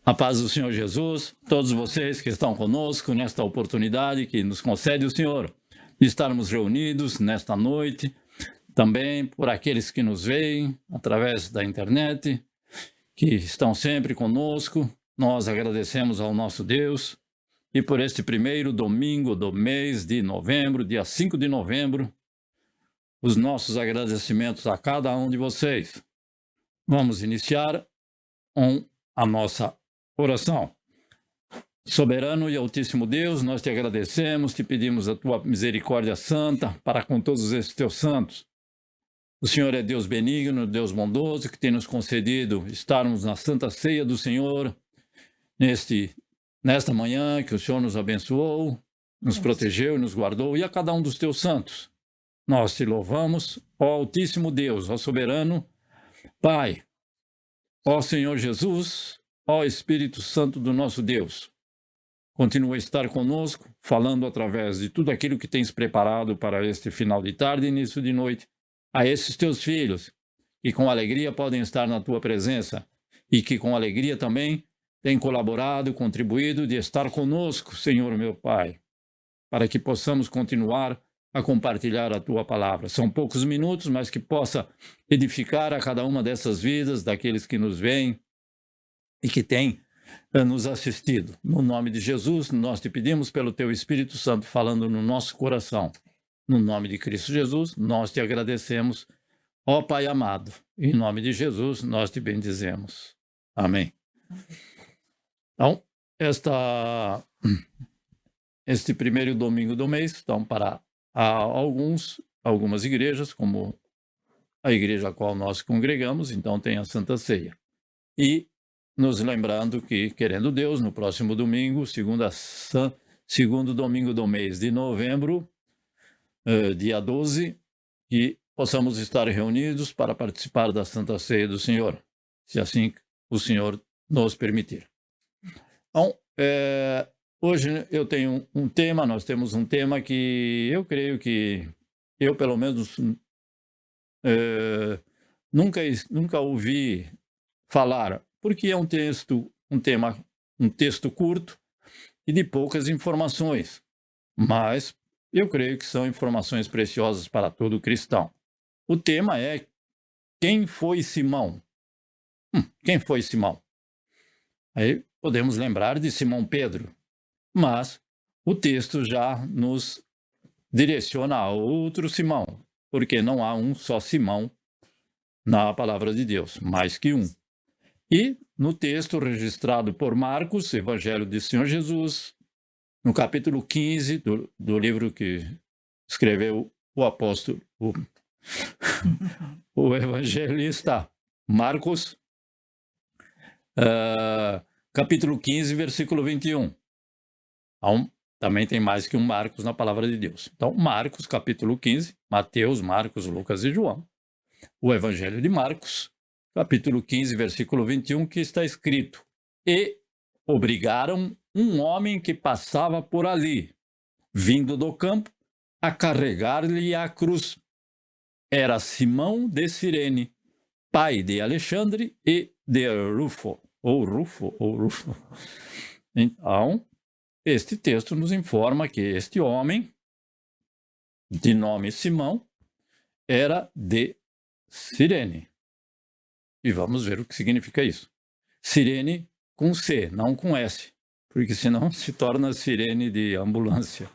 A paz do Senhor Jesus, todos vocês que estão conosco nesta oportunidade que nos concede o Senhor de estarmos reunidos nesta noite, também por aqueles que nos veem através da internet, que estão sempre conosco, nós agradecemos ao nosso Deus e por este primeiro domingo do mês de novembro, dia 5 de novembro, os nossos agradecimentos a cada um de vocês. Vamos iniciar com a nossa oração. Soberano e altíssimo Deus, nós te agradecemos, te pedimos a tua misericórdia santa para com todos esses teus santos. O Senhor é Deus benigno, Deus bondoso, que tem nos concedido estarmos na santa ceia do Senhor, nesta manhã que o Senhor nos abençoou, nos protegeu e nos guardou, e a cada um dos teus santos. Nós te louvamos, ó altíssimo Deus, ó soberano Pai, ó Senhor Jesus, ó Espírito Santo do nosso Deus, continua a estar conosco, falando através de tudo aquilo que tens preparado para este final de tarde e início de noite, a esses teus filhos, que com alegria podem estar na tua presença e que com alegria também têm colaborado, contribuído de estar conosco, Senhor meu Pai, para que possamos continuar a compartilhar a tua palavra. São poucos minutos, mas que possa edificar a cada uma dessas vidas, daqueles que nos veem, e que tem nos assistido. No nome de Jesus, nós te pedimos pelo teu Espírito Santo falando no nosso coração. No nome de Cristo Jesus, nós te agradecemos, ó Pai amado. Em nome de Jesus, nós te bendizemos. Amém. Então, este primeiro domingo do mês, então, para algumas igrejas, como a igreja a qual nós congregamos, então tem a Santa Ceia. E nos lembrando que, querendo Deus, no próximo domingo, segundo domingo do mês de novembro, dia 12, que possamos estar reunidos para participar da Santa Ceia do Senhor, se assim o Senhor nos permitir. Então, hoje eu tenho nós temos um tema que eu creio que eu, pelo menos, nunca ouvi falar, porque é um texto curto e de poucas informações, mas eu creio que são informações preciosas para todo cristão. O tema é: quem foi Simão? Quem foi Simão? Aí podemos lembrar de Simão Pedro, mas o texto já nos direciona a outro Simão, porque não há um só Simão na palavra de Deus, mais que um. E no texto registrado por Marcos, Evangelho de Senhor Jesus, no capítulo 15 do livro que escreveu o apóstolo, o evangelista Marcos, capítulo 15, versículo 21. Então, também tem mais que um Marcos na palavra de Deus. Então, Marcos, capítulo 15, Mateus, Marcos, Lucas e João. O Evangelho de Marcos, capítulo 15, versículo 21, que está escrito: e obrigaram um homem que passava por ali, vindo do campo, a carregar-lhe a cruz. Era Simão de Cirene, pai de Alexandre e de Rufo. Então, este texto nos informa que este homem, de nome Simão, era de Cirene. E vamos ver o que significa isso. Cirene com C, não com S, porque senão se torna sirene de ambulância.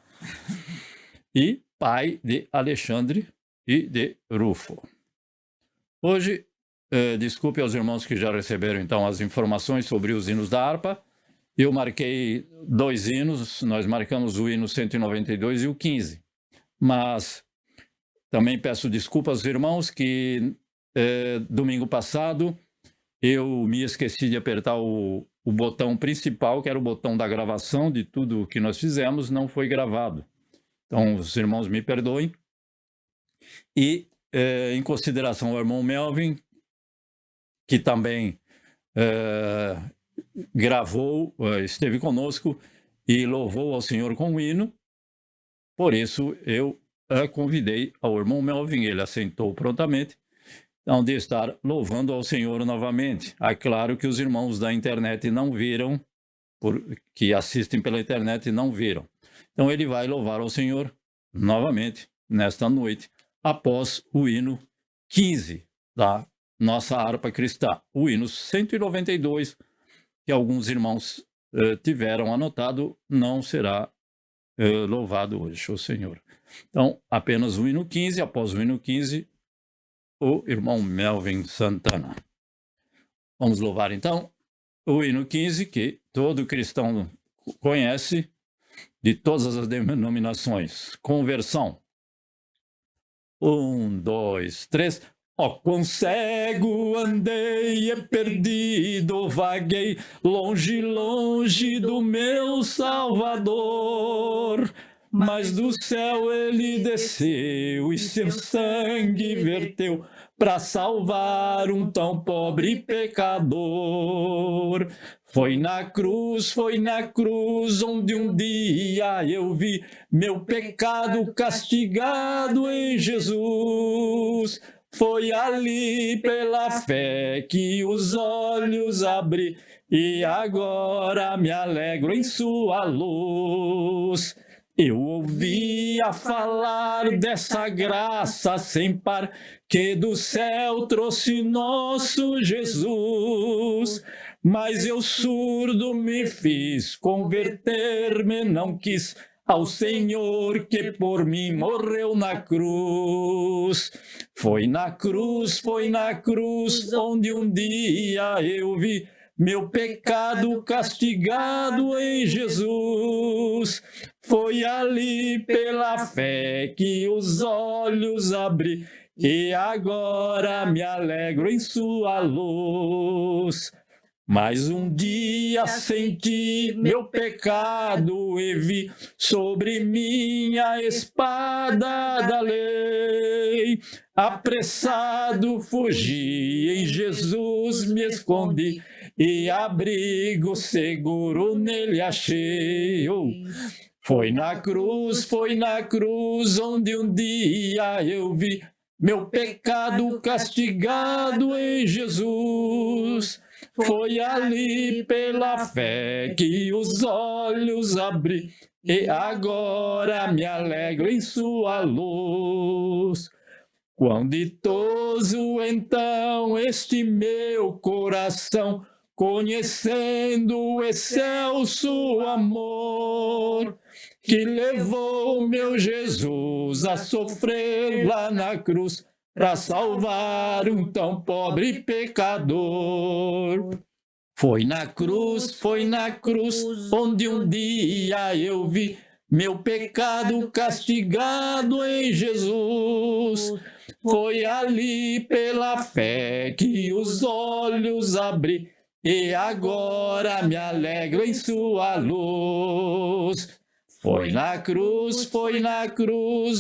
E pai de Alexandre e de Rufo. Hoje, desculpe aos irmãos que já receberam então as informações sobre os hinos da harpa. Eu marquei 2 hinos, nós marcamos o hino 192 e o 15. Mas também peço desculpas aos irmãos que domingo passado eu me esqueci de apertar o botão principal, que era o botão da gravação de tudo que nós fizemos, não foi gravado. Então, os irmãos me perdoem. E, em consideração ao irmão Melvin, que também gravou, esteve conosco e louvou ao Senhor com o hino, por isso eu convidei ao irmão Melvin, ele aceitou prontamente. então, de estar louvando ao Senhor novamente. É claro que os irmãos da internet não viram, que assistem pela internet não viram. Então, ele vai louvar ao Senhor novamente nesta noite, após o hino 15 da nossa harpa cristã, o hino 192, que alguns irmãos tiveram anotado, não será louvado hoje o Senhor. Então, apenas o hino 15, após o hino 15, o irmão Melvin Santana. Vamos louvar então o hino 15, que todo cristão conhece, de todas as denominações. Conversão. 1, 2, 3. Ó, quão cego andei e perdido vaguei, longe, longe do meu Salvador. Mas do céu ele desceu e seu sangue verteu para salvar um tão pobre pecador. Foi na cruz onde um dia eu vi meu pecado castigado em Jesus. Foi ali pela fé que os olhos abri e agora me alegro em sua luz. Eu ouvia falar dessa graça sem par que do céu trouxe nosso Jesus. Mas eu surdo me fiz, converter-me não quis ao Senhor que por mim morreu na cruz. Foi na cruz onde um dia eu vi meu pecado castigado em Jesus. Foi ali pela fé que os olhos abri e agora me alegro em sua luz. Mas um dia senti meu pecado e vi sobre minha espada da lei. Apressado fugi, em Jesus me escondi e abrigo seguro nele achei. Foi na cruz onde um dia eu vi meu pecado castigado em Jesus. Foi ali pela fé que os olhos abri e agora me alegro em sua luz. Quão ditoso então este meu coração, conhecendo o excelso amor, que levou meu Jesus a sofrer lá na cruz, para salvar um tão pobre pecador. Foi na cruz onde um dia eu vi meu pecado castigado em Jesus. Foi ali pela fé que os olhos abri e agora me alegro em sua luz. Foi na cruz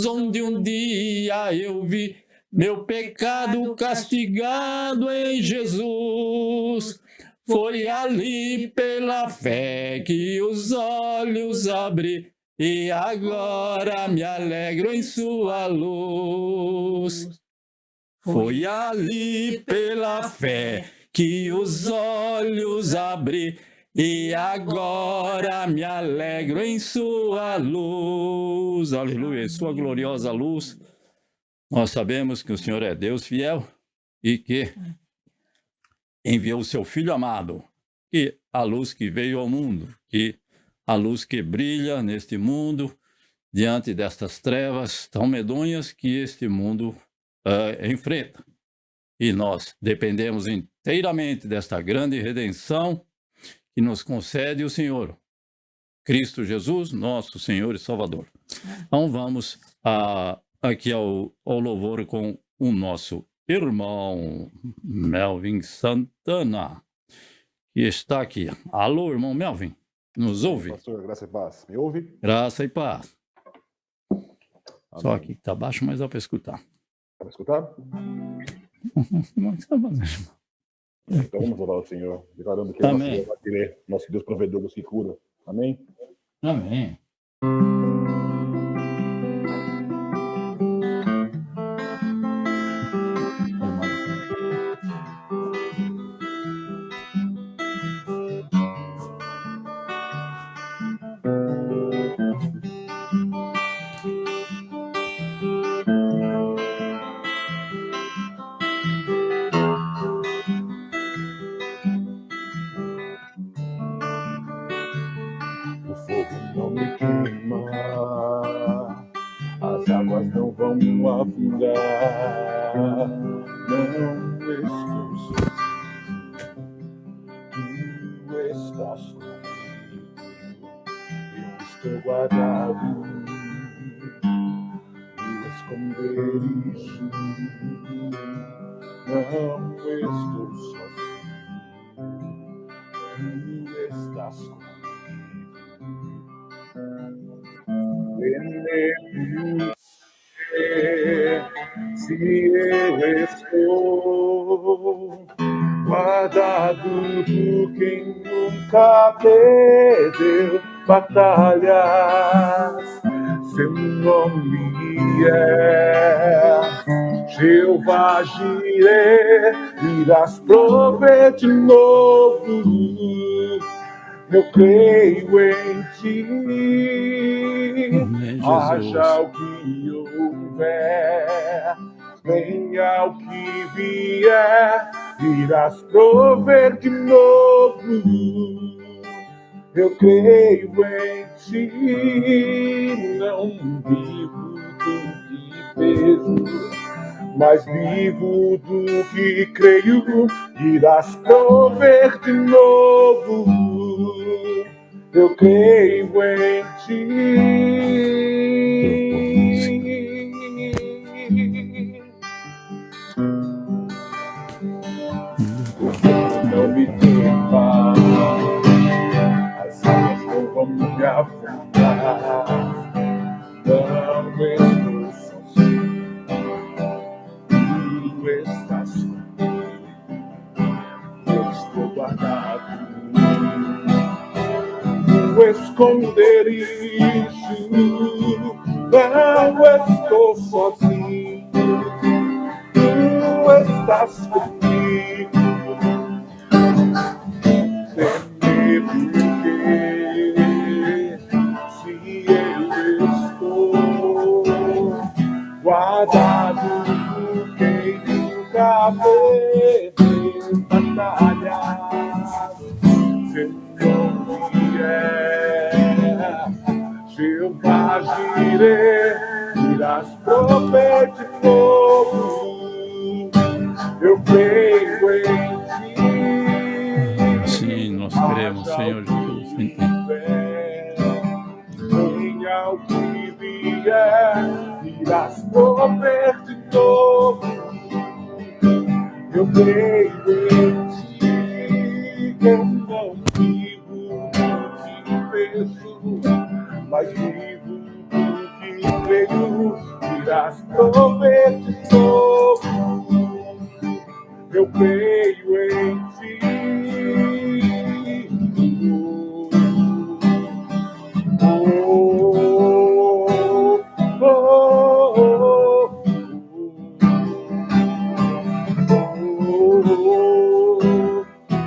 onde um dia eu vi meu pecado castigado em Jesus. Foi ali pela fé que os olhos abri e agora me alegro em sua luz. Foi ali pela fé que os olhos abri e agora me alegro em sua luz. Aleluia, em sua gloriosa luz. Nós sabemos que o Senhor é Deus fiel e que enviou o seu Filho amado, que a luz que veio ao mundo, que a luz que brilha neste mundo, diante destas trevas tão medonhas que este mundo enfrenta. E nós dependemos inteiramente desta grande redenção que nos concede o Senhor, Cristo Jesus, nosso Senhor e Salvador. Então vamos aqui ao louvor com o nosso irmão Melvin Santana, que está aqui. Alô, irmão Melvin, nos ouve? Pastor, graça e paz. Me ouve? Graça e paz. Amém. Só aqui está baixo, mas dá para escutar. Dá para escutar? Como é que você está fazendo, irmão? Então vamos louvar o Senhor, declarando que Amém. nosso Deus provedor nos que cura. Amém? Amém. afundar. Não estou sozinho, tu estás comigo, eu estou guardado no esconderijo. Não estou sozinho, tu estás comigo. Se eu estou guardado por quem nunca perdeu batalhas, seu nome é Jeová Jireh, irás prover de novo. Eu creio em ti, haja o que houver, venha o que vier, irás prover de novo. Eu creio em ti, não vivo do que vejo, mas vivo do que creio, irás prover de novo. Eu creio em ti. Não me temas, as águas não vão me afundar. Não estou sozinho, tu estás comigo, eu estou guardado no esconderijo. Não estou sozinho, tu estás comigo. Teme porque se eu estou guardado por quem nunca perdeu batalhas, seu nome é Jeová Jireh, irás prover de novo. Eu creio em ti. Sim, nós cremos, Senhor Jesus. Venha o que vier, irás prover de novo. Eu creio em ti, eu não vivo do que vejo, mas vivo do que creio, irás prover de novo. Eu creio em ti. Oh, oh, oh, oh,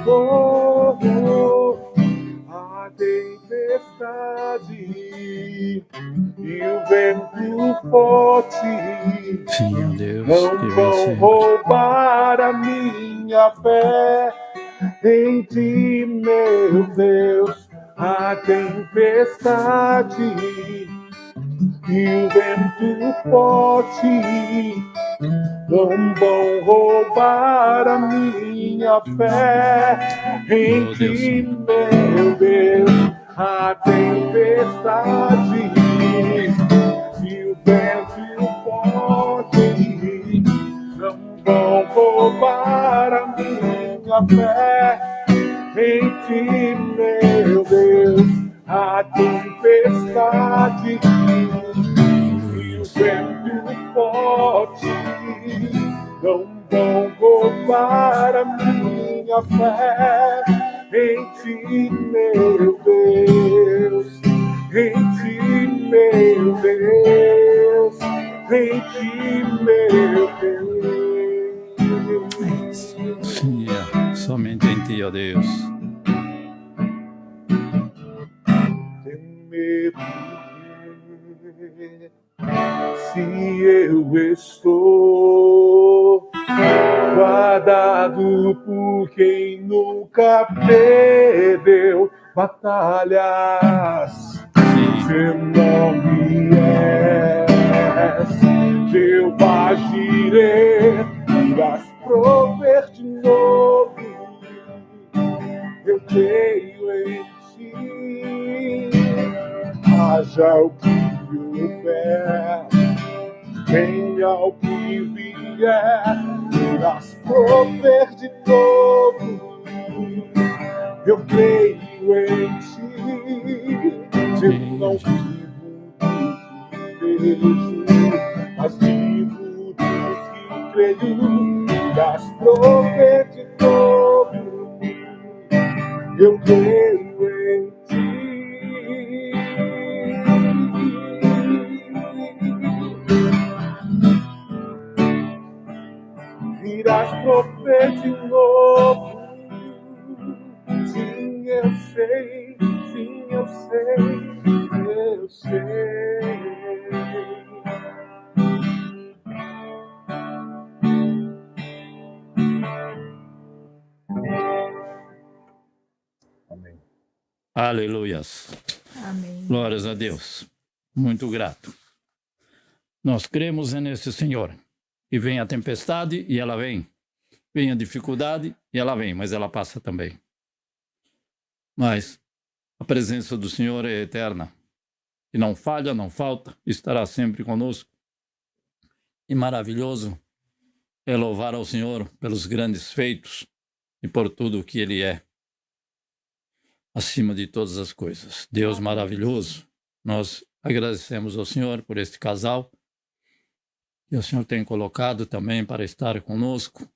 oh. A tempestade e o vento forte Sim, ó Deus, não vão roubar a minha fé em ti, meu Deus. A tempestade e o vento forte não vão roubar a minha fé em ti, meu Deus. A tempestade e o vento forte não vão roubar a minha fé em ti, meu Deus. A tempestade e o vento forte não vão roubar a minha fé em ti, meu Deus. Em ti, meu Deus. Em ti, meu Deus. Sim, somente em ti, ó Deus. Se eu estou guardado por quem nunca perdeu batalhas, seu nome é Jeová Jireh, irás prover de novo. Eu creio em ti. Haja o que houver, venha o que vier, irás prover de novo. Eu creio em ti. Eu não vivo do que vejo, mas vivo do que creio. Irás prover de novo. Eu creio em ti. Irás prover de novo. Sim, eu sei. Sim, eu sei. Eu sei. Amém. Aleluias. Amém. Glórias a Deus. Muito grato. Nós cremos nesse Senhor. E vem a tempestade e ela vem. Vem a dificuldade e ela vem, mas ela passa também. Mas a presença do Senhor é eterna. E não falha, não falta, estará sempre conosco. E maravilhoso é louvar ao Senhor pelos grandes feitos e por tudo o que Ele é, acima de todas as coisas. Deus maravilhoso, nós agradecemos ao Senhor por este casal que o Senhor tem colocado também para estar conosco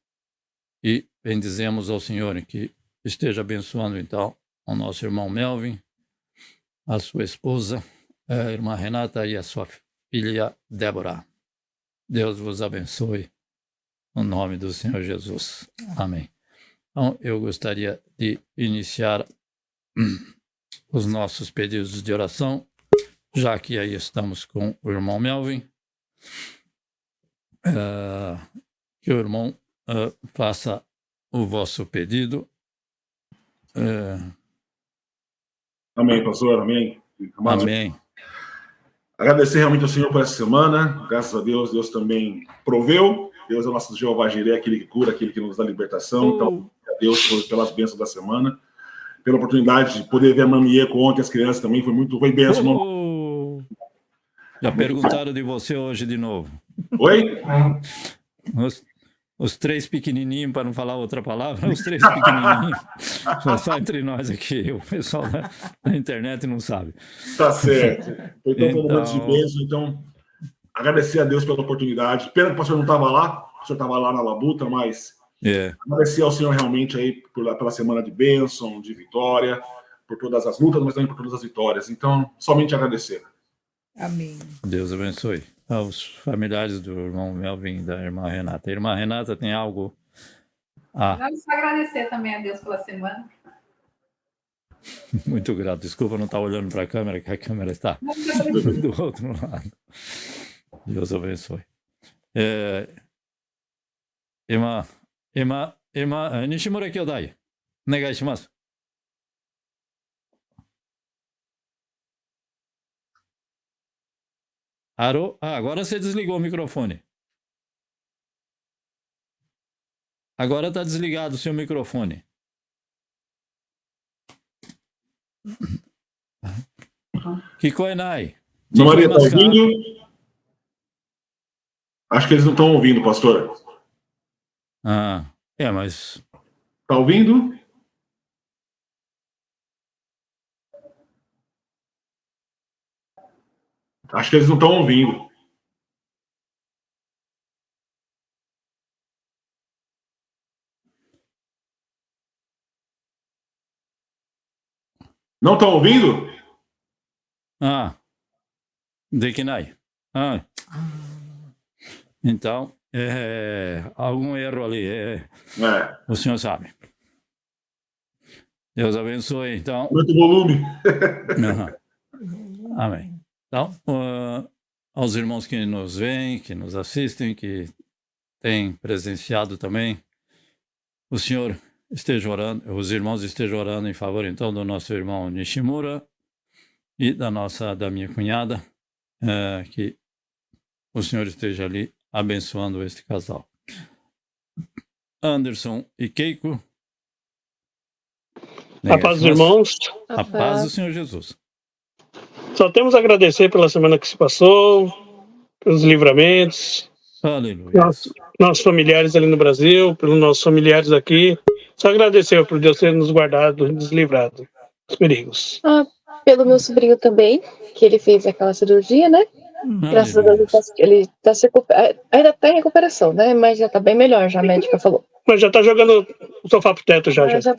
e bendizemos ao Senhor que esteja abençoando então o nosso irmão Melvin, a sua esposa, a irmã Renata e a sua filha Débora. Deus vos abençoe, no nome do Senhor Jesus. Amém. Então, eu gostaria de iniciar os nossos pedidos de oração, já que aí estamos com o irmão Melvin. Que o irmão faça o vosso pedido. Amém, pastor, amém. Amados, Amém. agradecer realmente ao Senhor por essa semana. Graças a Deus, Deus também proveu. Deus é o nosso Jeová Jireh, aquele que cura, aquele que nos dá libertação. Então, a Deus pelas bênçãos da semana, pela oportunidade de poder ver a Mamieco ontem, as crianças também, foi bênção. Já perguntaram de você hoje de novo. Oi? Os três pequenininhos, para não falar outra palavra, os três pequenininhos, só entre nós aqui, o pessoal da internet não sabe. Tá certo. Foi tão momento de bênção, então agradecer a Deus pela oportunidade. Pena que o pastor não estava lá, o pastor estava lá na labuta, mas agradecer ao Senhor realmente aí pela semana de bênção, de vitória, por todas as lutas, mas também por todas as vitórias. Então, somente agradecer. Amém. Deus abençoe aos familiares do irmão Melvin e da irmã Renata. A irmã Renata tem algo Vamos só agradecer também a Deus pela semana. Muito grato. Desculpa não estar olhando para a câmera, que a câmera está do outro lado. Deus abençoe. Irmã Nishimura Kyodai, onegai shimasu. Alô? Agora você desligou o microfone. Agora está desligado o seu microfone. Kikoenai. Maria, está ouvindo? Acho que eles não estão ouvindo, pastor. Mas... Está ouvindo? Acho que eles não estão ouvindo. Não estão ouvindo? Dekinai. Então, algum erro ali. O senhor sabe. Deus abençoe, então. Muito volume. Amém. Então, aos irmãos que nos veem, que nos assistem, que têm presenciado também, o Senhor esteja orando, os irmãos estejam orando em favor, então, do nosso irmão Nishimura e da minha cunhada, que o Senhor esteja ali abençoando este casal. Anderson e Keiko. A paz dos irmãos. A paz do Senhor Jesus. Só temos a agradecer pela semana que se passou, pelos livramentos. Aleluia. Nossos familiares ali no Brasil, pelos nossos familiares aqui. Só agradecer por Deus ter nos guardado, nos livrado dos perigos. Pelo meu sobrinho também, que ele fez aquela cirurgia, né? Graças a Deus ele tá ainda está em recuperação, né? Mas já está bem melhor, já a médica falou. Mas já está jogando o sofá pro teto já. Tá.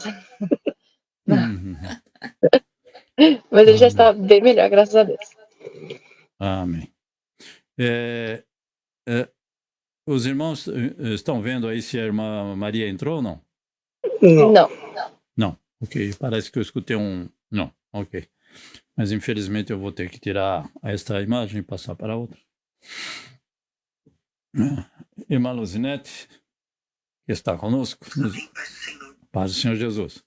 Mas ele já está bem melhor, graças a Deus. Amém. Os irmãos estão vendo aí se a irmã Maria entrou ou não? Não. Não, ok. Parece que eu escutei um... Não, ok. Mas infelizmente eu vou ter que tirar esta imagem e passar para outra. Irmã Luzinete, que está conosco. Paz do Senhor Jesus.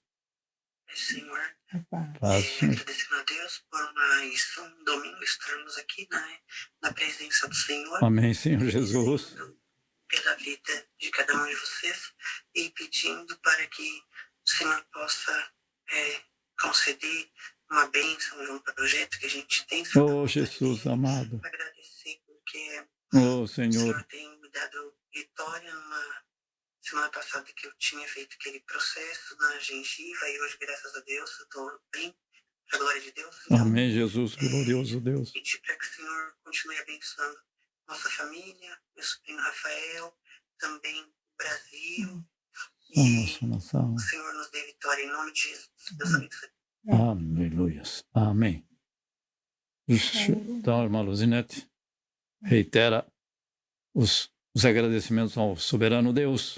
Senhor, Paz do Senhor. agradecendo a Deus por mais um domingo estarmos aqui na presença do Senhor. Amém, Senhor Jesus. Pela vida de cada um de vocês e pedindo para que o Senhor possa conceder uma bênção de um projeto que a gente tem. Oh, Jesus amado. Agradecer porque oh, o Senhor tem me dado vitória numa semana passada que eu tinha feito aquele processo na gengiva e hoje, graças a Deus, eu estou bem, para a glória de Deus. Então, amém, Jesus, glorioso Deus. Pedir para que o Senhor continue abençoando nossa família, meu sobrinho Rafael, também o Brasil. Nossa nação. O Senhor nos dê vitória em nome de Jesus. Deus abençoe. Aleluias. Amém. Então, irmã Luzinete, reitera os agradecimentos ao soberano Deus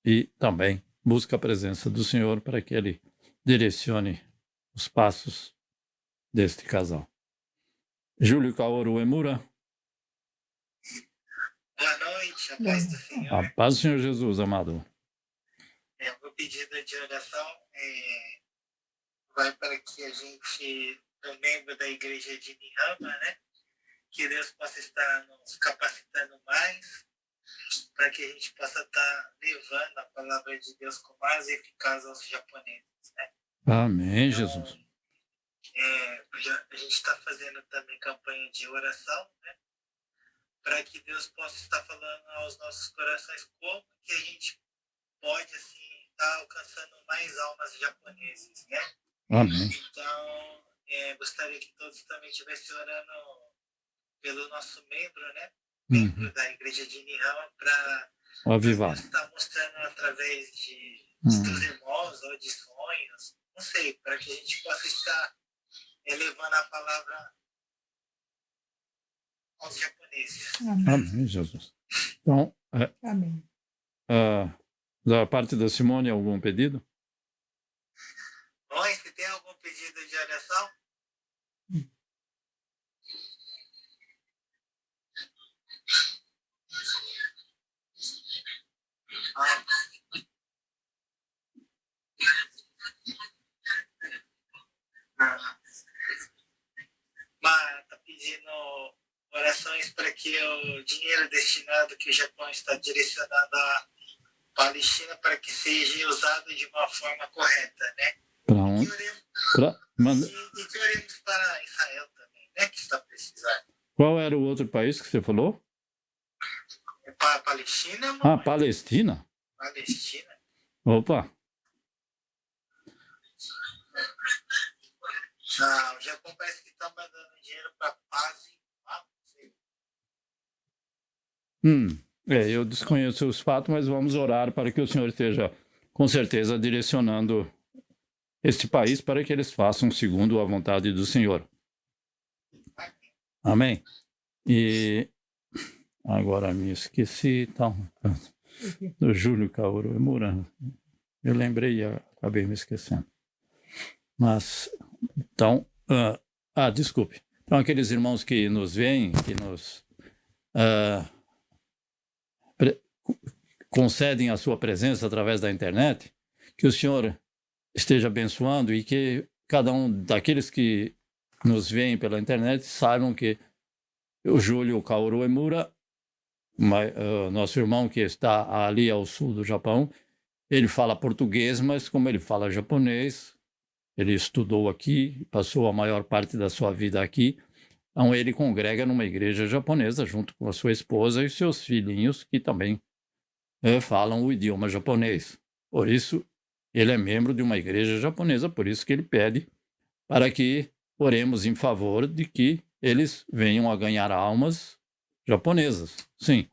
e também busca a presença do Senhor para que Ele direcione os passos deste casal. Júlio Kaoru Emura. Boa noite, a paz do Senhor. A paz do Senhor Jesus, amado. O meu pedido de oração vai para que a gente, membro da igreja de Nihama, né? Que Deus possa estar nos capacitando mais para que a gente possa estar levando a palavra de Deus com mais eficácia aos japoneses, né? Amém, Jesus. A gente está fazendo também campanha de oração, né? Para que Deus possa estar falando aos nossos corações como que a gente pode, assim, estar alcançando mais almas japoneses, né? Amém. Então, gostaria que todos também estivessem orando pelo nosso membro, né? Membro da igreja de Nihama, para estar mostrando através dos irmãos ou de sonhos, não sei, para que a gente possa estar levando a palavra aos japoneses. Amém, Jesus. Então, Amém. Da parte da Simone, algum pedido? Oi, você tem algum pedido de oração? Está pedindo orações para que o dinheiro destinado que o Japão está direcionando à Palestina para que seja usado de uma forma correta, né? Para onde? E que oremos para Israel também, né? Que está precisando. Qual era o outro país que você falou? Para a Palestina? Ah, Palestina? Palestina. Opa. Não, o Japão parece que está mandando dinheiro para paz e eu desconheço os fatos, mas vamos orar para que o Senhor esteja, com certeza, direcionando este país para que eles façam segundo a vontade do Senhor. Amém? E agora me esqueci, então, do Júlio Kaoru Emura. Eu lembrei e acabei me esquecendo. Mas, então, desculpe. Então, aqueles irmãos que nos veem, que nos concedem a sua presença através da internet, que o Senhor esteja abençoando e que cada um daqueles que nos veem pela internet saibam que o Júlio Kaoru Emura, nosso irmão que está ali ao sul do Japão, ele fala português, mas como ele fala japonês, ele estudou aqui, passou a maior parte da sua vida aqui, então ele congrega numa igreja japonesa junto com a sua esposa e seus filhinhos que também falam o idioma japonês. Por isso, ele é membro de uma igreja japonesa, por isso que ele pede para que oremos em favor de que eles venham a ganhar almas japonesas. Sim,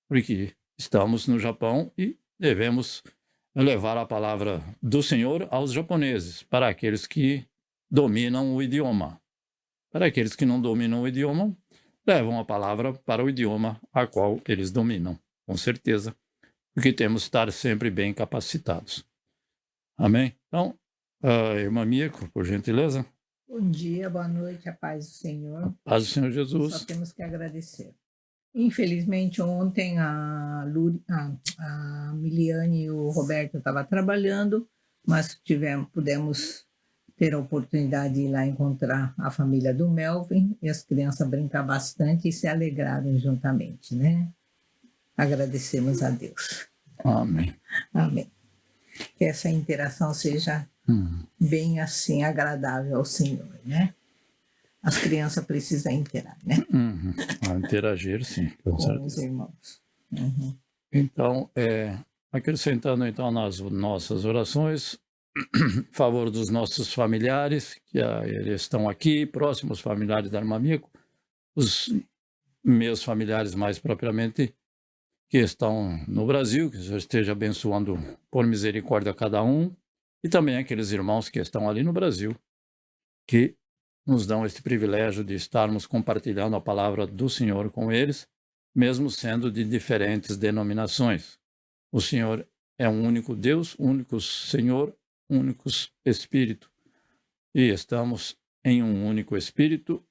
porque estamos no Japão e devemos levar a palavra do Senhor aos japoneses, para aqueles que dominam o idioma. Para aqueles que não dominam o idioma, levam a palavra para o idioma a qual eles dominam, com certeza, porque temos que estar sempre bem capacitados. Amém? Então, irmã Mico, por gentileza. Bom dia, boa noite, a paz do Senhor. A paz do Senhor Jesus. Só temos que agradecer. Infelizmente, ontem a Miliane e o Roberto estavam trabalhando, mas pudemos ter a oportunidade de ir lá encontrar a família do Melvin e as crianças brincar bastante e se alegraram juntamente, né? Agradecemos a Deus. Amém. Amém. Que essa interação seja bem assim agradável ao Senhor, né? As crianças precisam interagir, né? Interagir, sim, com certeza. Os irmãos. Então, acrescentando então nas nossas orações, em favor dos nossos familiares, que eles estão aqui, próximos familiares da irmã Mico, os meus familiares mais propriamente, que estão no Brasil, que o Senhor esteja abençoando por misericórdia a cada um, e também aqueles irmãos que estão ali no Brasil, que nos dão este privilégio de estarmos compartilhando a palavra do Senhor com eles, mesmo sendo de diferentes denominações. O Senhor é um único Deus, único Senhor, único Espírito. E estamos em um único Espírito,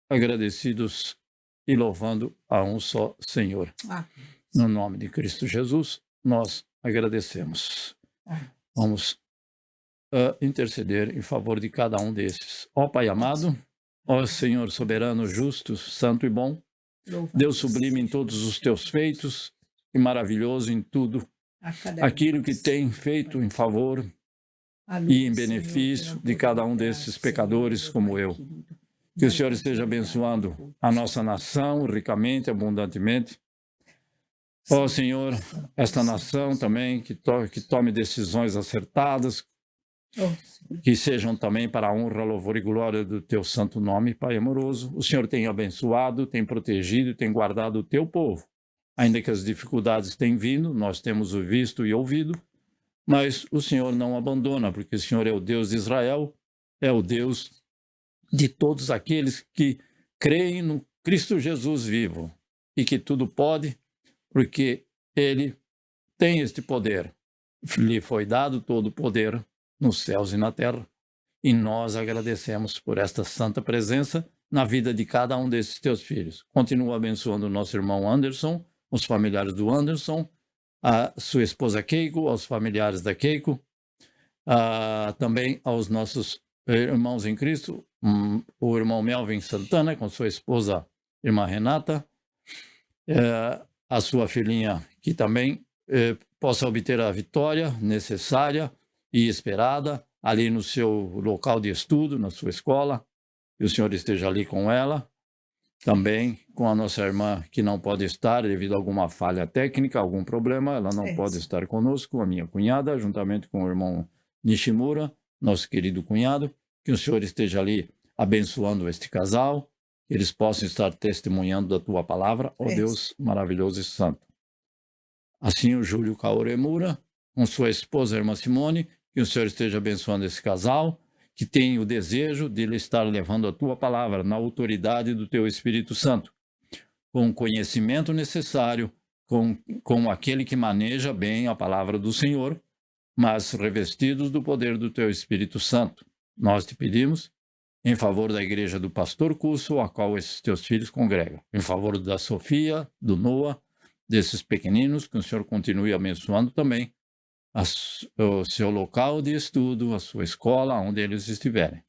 agradecidos e louvando a um só Senhor. No nome de Cristo Jesus, nós agradecemos. Vamos interceder em favor de cada um desses. Ó Pai amado, ó Senhor soberano, justo, santo e bom, Deus sublime em todos os teus feitos e maravilhoso em tudo, aquilo que tem feito em favor e em benefício de cada um desses pecadores como eu. Que o Senhor esteja abençoando a nossa nação ricamente, abundantemente. Ó Senhor, esta nação também, que tome decisões acertadas, que sejam também para a honra, louvor e glória do teu santo nome, Pai amoroso. O Senhor tem abençoado, tem protegido, tem guardado o teu povo. Ainda que as dificuldades tenham vindo, nós temos o visto e ouvido, mas o Senhor não abandona, porque o Senhor é o Deus de Israel, é o Deus de todos aqueles que creem no Cristo Jesus vivo e que tudo pode, porque Ele tem este poder. Lhe foi dado todo o poder nos céus e na terra, e nós agradecemos por esta santa presença na vida de cada um desses teus filhos. Continua abençoando o nosso irmão Anderson, os familiares do Anderson, a sua esposa Keiko, aos familiares da Keiko, também aos nossos irmãos em Cristo, o irmão Melvin Santana, com sua esposa, irmã Renata, a sua filhinha, que também possa obter a vitória necessária e esperada ali no seu local de estudo, na sua escola, que o Senhor esteja ali com ela, também com a nossa irmã que não pode estar devido a alguma falha técnica, algum problema, ela não pode estar conosco, a minha cunhada, juntamente com o irmão Nishimura, nosso querido cunhado, que o Senhor esteja ali abençoando este casal, que eles possam estar testemunhando da tua palavra, ó Deus maravilhoso e santo. Assim o Júlio Kaoru Emura, com sua esposa, a irmã Simone, que o Senhor esteja abençoando esse casal, que tem o desejo de ele estar levando a tua palavra na autoridade do teu Espírito Santo, com o conhecimento necessário, com aquele que maneja bem a palavra do Senhor, mas revestidos do poder do teu Espírito Santo. Nós te pedimos em favor da igreja do pastor Cusso, a qual esses teus filhos congregam, em favor da Sofia, do Noah, desses pequeninos, que o Senhor continue abençoando também o seu local de estudo, a sua escola, onde eles estiverem.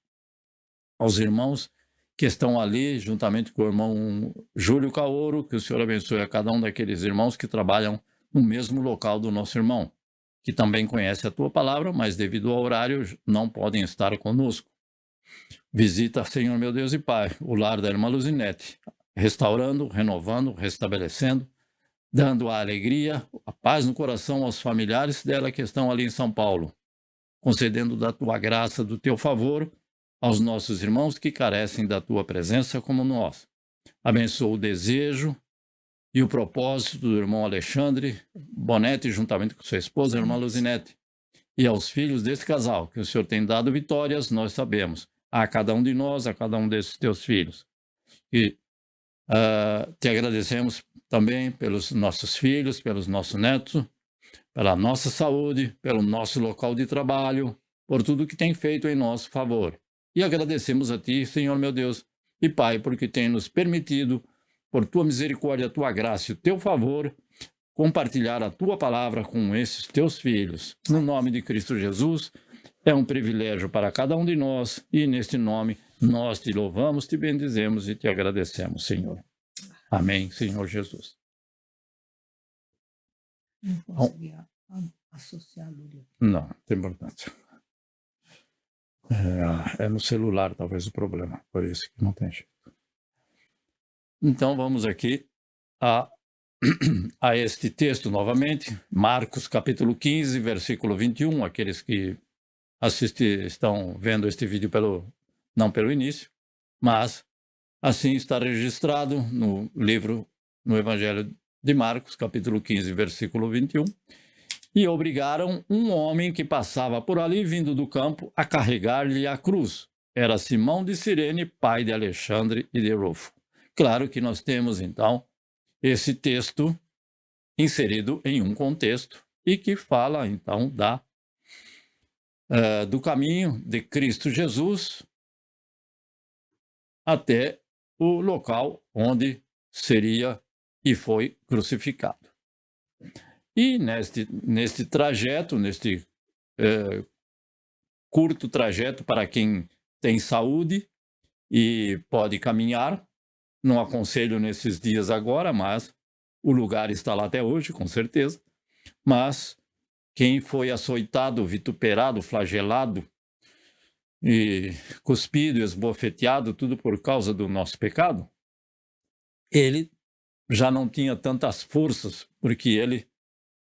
Aos irmãos que estão ali, juntamente com o irmão Júlio Caoro, que o Senhor abençoe a cada um daqueles irmãos que trabalham no mesmo local do nosso irmão, que também conhece a tua palavra, mas devido ao horário não podem estar conosco. Visita, Senhor meu Deus e Pai, o lar da irmã Luzinete, restaurando, renovando, restabelecendo, dando a alegria, a paz no coração aos familiares dela que estão ali em São Paulo, concedendo da tua graça, do teu favor, aos nossos irmãos que carecem da tua presença como nós. Abençoa o desejo e o propósito do irmão Alexandre Bonetti, juntamente com sua esposa, a irmã Luzinete, e aos filhos desse casal, que o Senhor tem dado vitórias, nós sabemos, a cada um de nós, a cada um desses teus filhos. E te agradecemos também pelos nossos filhos, pelos nossos netos, pela nossa saúde, pelo nosso local de trabalho, por tudo que tem feito em nosso favor. E agradecemos a Ti, Senhor meu Deus e Pai, porque tem nos permitido, por Tua misericórdia, a Tua graça e o Teu favor, compartilhar a Tua palavra com esses Teus filhos. No nome de Cristo Jesus, é um privilégio para cada um de nós e neste nome nós Te louvamos, Te bendizemos e Te agradecemos, Senhor. Amém, Senhor Jesus. Não conseguia associar a Lúria. Não, tem importância. É no celular, talvez, o problema. Por isso que não tem jeito. Então, vamos aqui a este texto novamente. Marcos, capítulo 15, versículo 21. Aqueles que estão vendo este vídeo não pelo início, mas assim está registrado no livro, no Evangelho de Marcos, capítulo 15, versículo 21. E obrigaram um homem que passava por ali, vindo do campo, a carregar-lhe a cruz. Era Simão de Cirene, pai de Alexandre e de Rufo. Claro que nós temos, então, esse texto inserido em um contexto e que fala, então, do caminho de Cristo Jesus até o local onde seria e foi crucificado. E neste trajeto, curto trajeto para quem tem saúde e pode caminhar, não aconselho nesses dias agora, mas o lugar está lá até hoje, com certeza. Mas quem foi açoitado, vituperado, flagelado, e cuspido, esbofeteado, tudo por causa do nosso pecado, ele já não tinha tantas forças, porque ele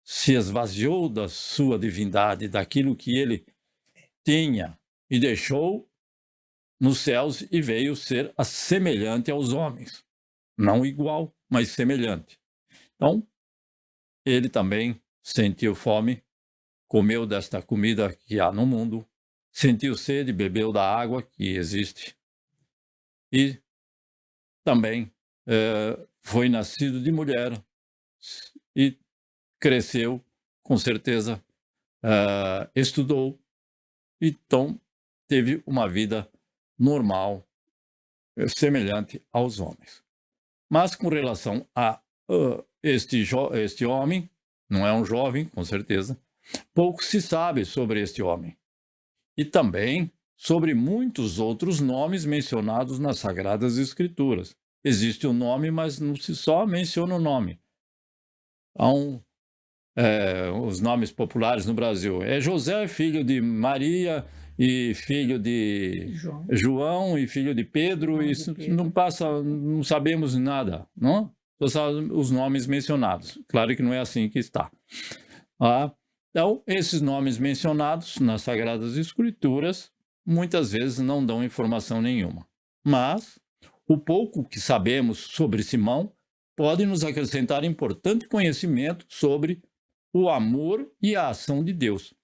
se esvaziou da sua divindade, daquilo que ele tinha, e deixou nos céus e veio ser semelhante aos homens. Não igual, mas semelhante. Então, ele também sentiu fome, comeu desta comida que há no mundo, sentiu sede, bebeu da água que existe e também foi nascido de mulher e cresceu, com certeza, estudou, então teve uma vida normal, semelhante aos homens. Mas com relação a este homem, não é um jovem, com certeza, pouco se sabe sobre este homem. E também sobre muitos outros nomes mencionados nas Sagradas Escrituras. Existe o nome, mas não se só menciona o nome. Os nomes populares no Brasil. É José, filho de Maria, e filho de João e filho de Pedro. Isso não sabemos nada, não? Só os nomes mencionados. Claro que não é assim que está. Então, esses nomes mencionados nas Sagradas Escrituras muitas vezes não dão informação nenhuma. Mas o pouco que sabemos sobre Simão pode nos acrescentar importante conhecimento sobre o amor e a ação de Deus.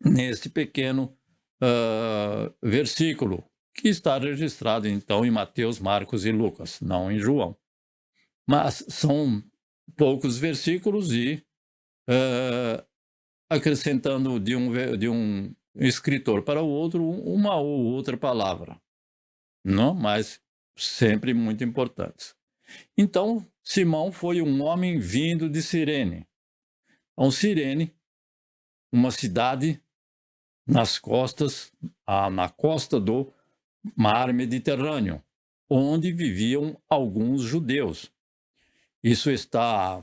Neste pequeno versículo, que está registrado então em Mateus, Marcos e Lucas, não em João. Mas são poucos versículos e acrescentando de um escritor para o outro uma ou outra palavra, não? Mas sempre muito importantes. Então, Simão foi um homem vindo de Cirene. Então, Cirene, uma cidade na costa do mar Mediterrâneo, onde viviam alguns judeus. Isso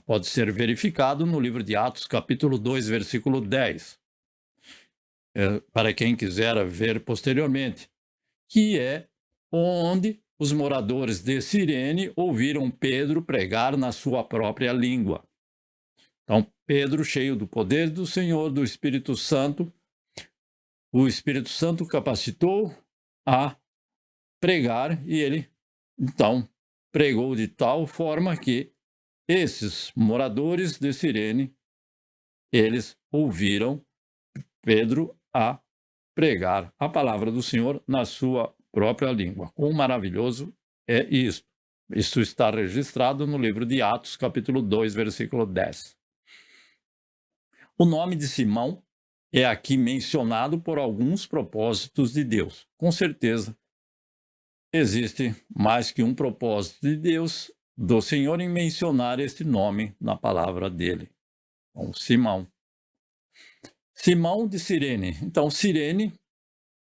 pode ser verificado no livro de Atos, capítulo 2, versículo 10. Para quem quiser ver posteriormente, que é onde os moradores de Cirene ouviram Pedro pregar na sua própria língua. Então, Pedro, cheio do poder do Senhor, do Espírito Santo, o Espírito Santo capacitou a pregar e ele, então, pregou de tal forma que esses moradores de Cirene, eles ouviram Pedro a pregar a palavra do Senhor na sua própria língua. Quão maravilhoso é isto! Isso está registrado no livro de Atos, capítulo 2, versículo 10. O nome de Simão é aqui mencionado por alguns propósitos de Deus. Com certeza, existe mais que um propósito de Deus, do Senhor, em mencionar este nome na palavra dele. Então, Simão. Simão de Cirene. Então, Cirene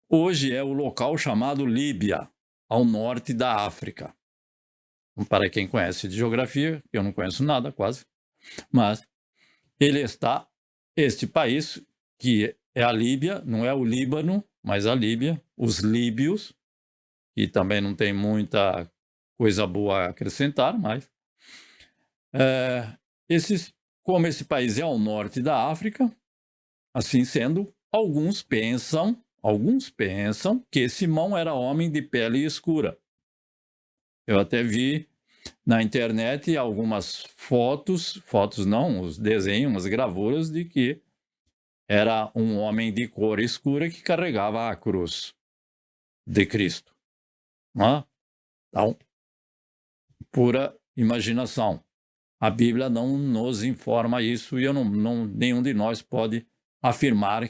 hoje é o local chamado Líbia, ao norte da África. Para quem conhece de geografia, eu não conheço nada quase, mas este país, que é a Líbia, não é o Líbano, mas a Líbia, os líbios, que também não tem muita coisa boa a acrescentar, mas como esse país é ao norte da África, assim sendo, alguns pensam que Simão era homem de pele escura. Eu até vi na internet algumas fotos não, os desenhos, umas gravuras de que era um homem de cor escura que carregava a cruz de Cristo. Então, pura imaginação. A Bíblia não nos informa isso e nenhum de nós pode afirmar.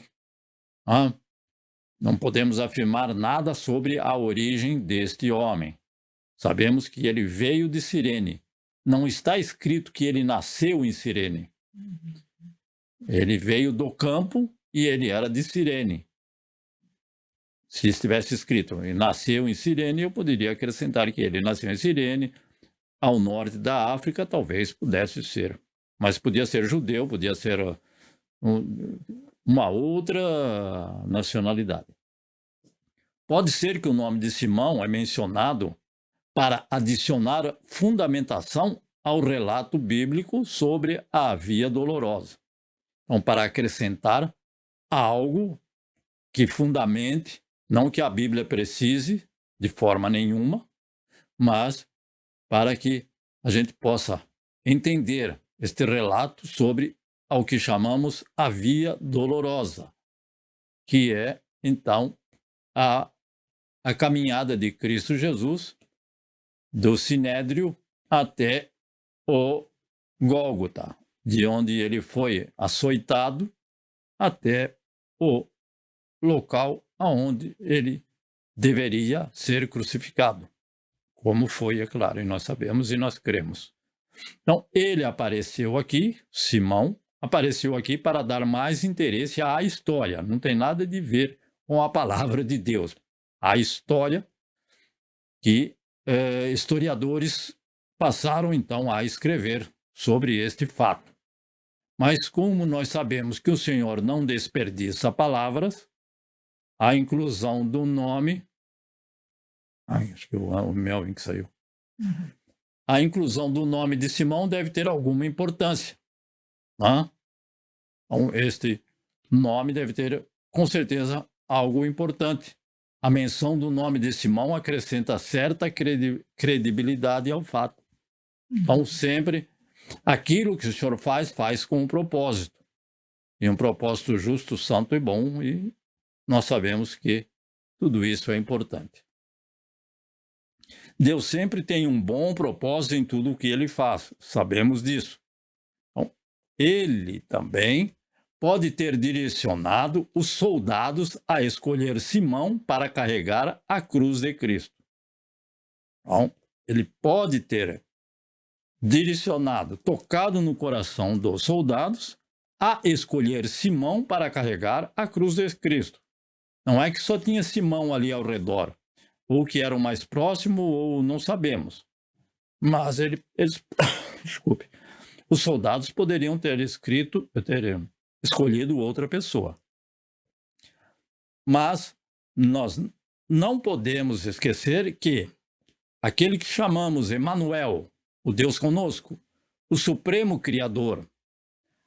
Não podemos afirmar nada sobre a origem deste homem. Sabemos que ele veio de Cirene. Não está escrito que ele nasceu em Cirene. Ele veio do campo e ele era de Cirene. Se estivesse escrito e nasceu em Cirene, eu poderia acrescentar que ele nasceu em Cirene, ao norte da África, talvez pudesse ser. Mas podia ser judeu, podia ser uma outra nacionalidade. Pode ser que o nome de Simão é mencionado para adicionar fundamentação ao relato bíblico sobre a via dolorosa. Então, para acrescentar algo que fundamente, não que a Bíblia precise de forma nenhuma, mas para que a gente possa entender este relato sobre ao que chamamos a via dolorosa, que é, então, a caminhada de Cristo Jesus do Sinédrio até o Gólgota, de onde ele foi açoitado até o local aonde ele deveria ser crucificado, como foi, é claro, e nós sabemos e nós cremos. Então, ele apareceu aqui, Simão, apareceu aqui para dar mais interesse à história, não tem nada de ver com a palavra de Deus. A história que historiadores passaram, então, a escrever sobre este fato. Mas como nós sabemos que o Senhor não desperdiça palavras, a inclusão do nome... acho que o Melvin que saiu. A inclusão do nome de Simão deve ter alguma importância. Então, este nome deve ter, com certeza, algo importante. A menção do nome de Simão acrescenta certa credibilidade ao fato. Então, sempre, aquilo que o Senhor faz com um propósito. E um propósito justo, santo e bom, e nós sabemos que tudo isso é importante. Deus sempre tem um bom propósito em tudo o que ele faz, sabemos disso. Então, ele também pode ter direcionado os soldados a escolher Simão para carregar a cruz de Cristo. Então, ele pode ter direcionado, tocado no coração dos soldados a escolher Simão para carregar a cruz de Cristo. Não é que só tinha Simão ali ao redor. ou que eram mais próximos, ou não sabemos. Mas eles desculpe, os soldados poderiam ter escolhido outra pessoa. Mas nós não podemos esquecer que aquele que chamamos Emanuel, o Deus conosco, o Supremo Criador,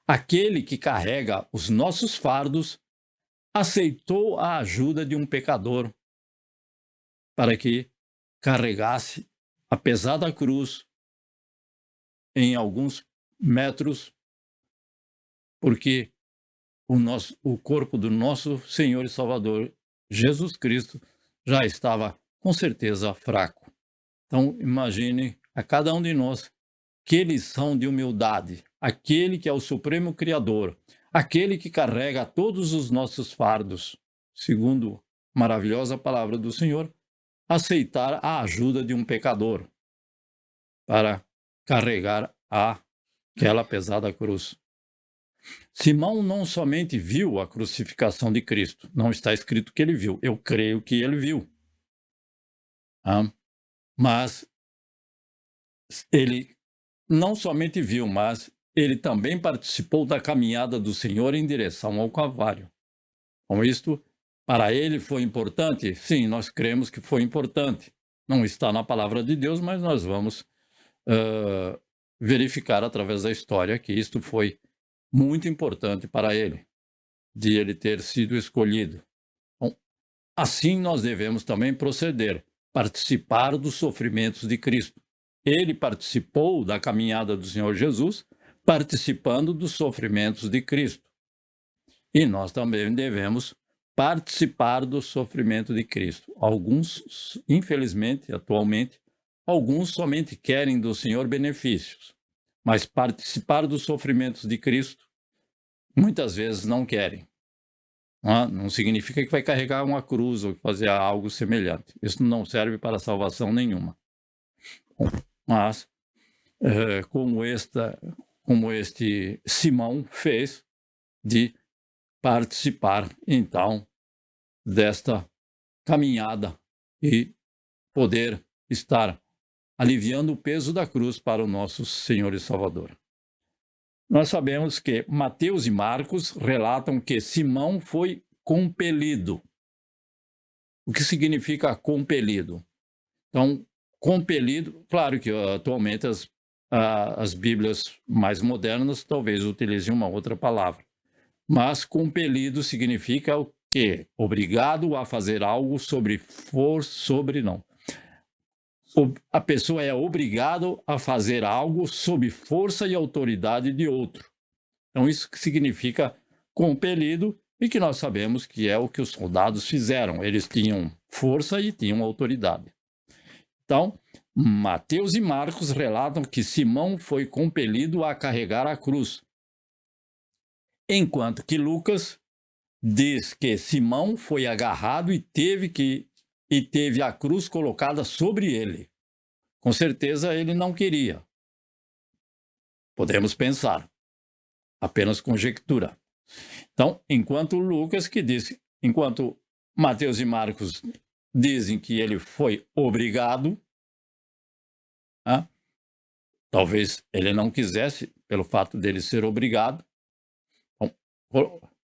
aquele que carrega os nossos fardos, aceitou a ajuda de um pecador para que carregasse a pesada cruz em alguns metros, porque o corpo do nosso Senhor e Salvador, Jesus Cristo, já estava com certeza fraco. Então, imagine a cada um de nós que lição de humildade, aquele que é o Supremo Criador, aquele que carrega todos os nossos fardos, segundo a maravilhosa palavra do Senhor, aceitar a ajuda de um pecador para carregar aquela pesada cruz. Simão não somente viu a crucificação de Cristo, não está escrito que ele viu, eu creio que ele viu. Mas ele não somente viu, mas ele também participou da caminhada do Senhor em direção ao Calvário. Com isto, para ele foi importante? Sim, nós cremos que foi importante. Não está na palavra de Deus, mas nós vamos verificar através da história que isto foi muito importante para ele, de ele ter sido escolhido. Bom, assim nós devemos também proceder, participar dos sofrimentos de Cristo. Ele participou da caminhada do Senhor Jesus, participando dos sofrimentos de Cristo. E nós também devemos participar do sofrimento de Cristo. Alguns, infelizmente, atualmente, alguns somente querem do Senhor benefícios, mas participar dos sofrimentos de Cristo, muitas vezes não querem. Não significa que vai carregar uma cruz ou fazer algo semelhante. Isso não serve para salvação nenhuma. Mas, como este Simão fez, de participar, então, desta caminhada e poder estar aliviando o peso da cruz para o nosso Senhor e Salvador. Nós sabemos que Mateus e Marcos relatam que Simão foi compelido. O que significa compelido? Então, compelido, claro que atualmente as Bíblias mais modernas talvez utilizem uma outra palavra, mas compelido significa o quê? Obrigado a fazer algo a pessoa é obrigada a fazer algo sob força e autoridade de outro. Então, isso significa compelido, e que nós sabemos que é o que os soldados fizeram. Eles tinham força e tinham autoridade. Então, Mateus e Marcos relatam que Simão foi compelido a carregar a cruz, enquanto que Lucas diz que Simão foi agarrado e teve a cruz colocada sobre ele. Com certeza ele não queria. Podemos pensar, apenas conjectura. Então, enquanto Mateus e Marcos dizem que ele foi obrigado, talvez ele não quisesse, pelo fato dele ser obrigado,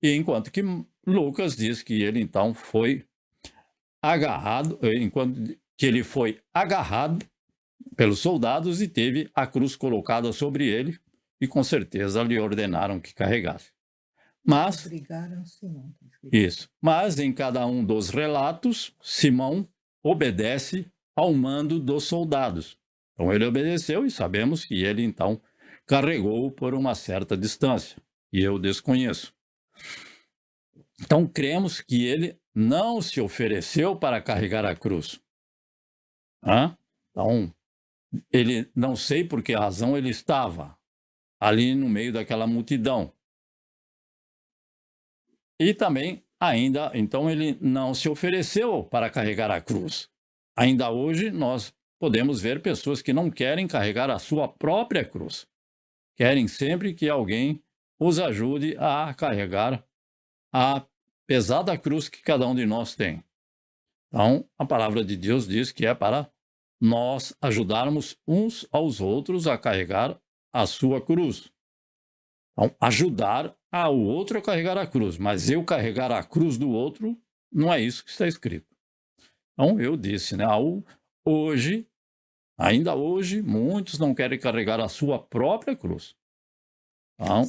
e enquanto que Lucas diz que ele então foi agarrado, enquanto que ele foi agarrado pelos soldados e teve a cruz colocada sobre ele, e com certeza lhe ordenaram que carregasse. Mas, mas em cada um dos relatos, Simão obedece ao mando dos soldados. Então ele obedeceu e sabemos que ele então carregou por uma certa distância, e eu desconheço. Então cremos que ele não se ofereceu para carregar a cruz. Então, ele não sei por que razão ele estava ali no meio daquela multidão. E também, então ele não se ofereceu para carregar a cruz. Ainda hoje, nós podemos ver pessoas que não querem carregar a sua própria cruz. Querem sempre que alguém os ajude a carregar a pesada cruz que cada um de nós tem. Então, a palavra de Deus diz que é para nós ajudarmos uns aos outros a carregar a sua cruz. Então, ajudar ao outro a carregar a cruz, mas eu carregar a cruz do outro, não é isso que está escrito. Então, eu disse, né, hoje, ainda hoje, muitos não querem carregar a sua própria cruz. Então,